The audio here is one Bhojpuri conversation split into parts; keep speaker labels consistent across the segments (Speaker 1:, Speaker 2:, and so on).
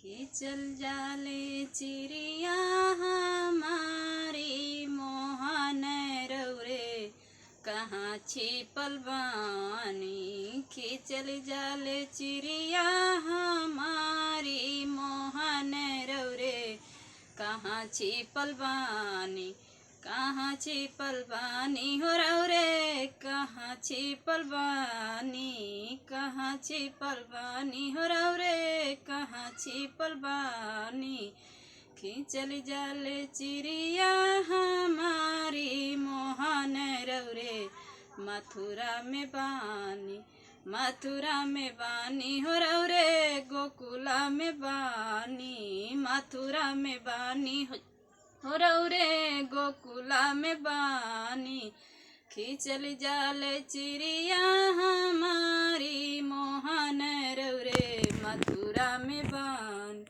Speaker 1: कि चल जाले चिड़िया हमारी मोहन रौरे कहाँ छिपल बानी। कि चल जाले चिड़िया हमारी मोहन रौरे कहाँ छिपल बानी। कहाँ छिपल बानी हो रौरे कहाँ छिपल बानी। कहाँ छिपल बानी हो रौरे कहाँ छिपल बानी। खिंचल जाले चिड़िया हमारी मोहन रौरे मथुरा में बानी। मथुरा में बानी हो रौरे गोकुला में बानी। मथुरा में बानी हो रौरे गोकुला में बानी। खिंचल जाले चिड़िया हमारी मोहन रौरे मथुरा में बानी।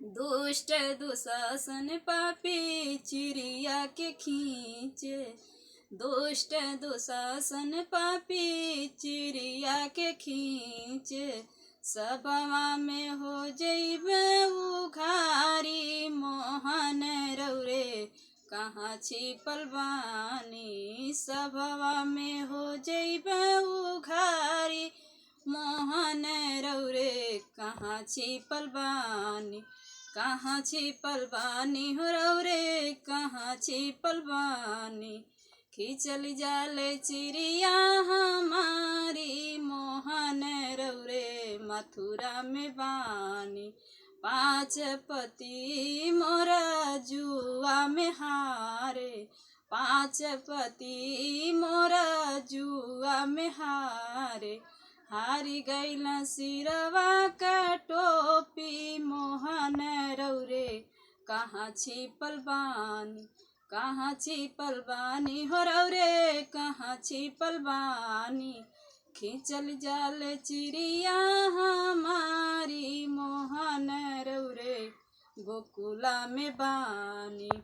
Speaker 1: दुष्ट दुशासन पापी चिड़िया के खींचे। दुष्ट दुशासन पापी चिड़िया के खींचे। सभवा में हो जइबे उघारी मोहन रौरे कहाँ छिपल बानी। सभवा में हो जइबे उघारी मोहन रौरे कहाँ छिपल बानी। कहाँ छिपल बानी हो रौरे कहाँ छिपल बानी। खिंचल जाले चिड़िया हमारी मोहन रौरे मथुरा में बानी। पाँच पति मोरा जुआ में हारे। पाँच पति मोरा जुआ में हारे। हारी गइला सिरवा का टोपी मोहन रौरे कहाँ छिपल बानी। कहाँ छिपल बानी हो रौरे कहाँ छिपल बानी। खिंचल जाले चिड़िया हमारी मोहन रौरे गोकुला में बानी।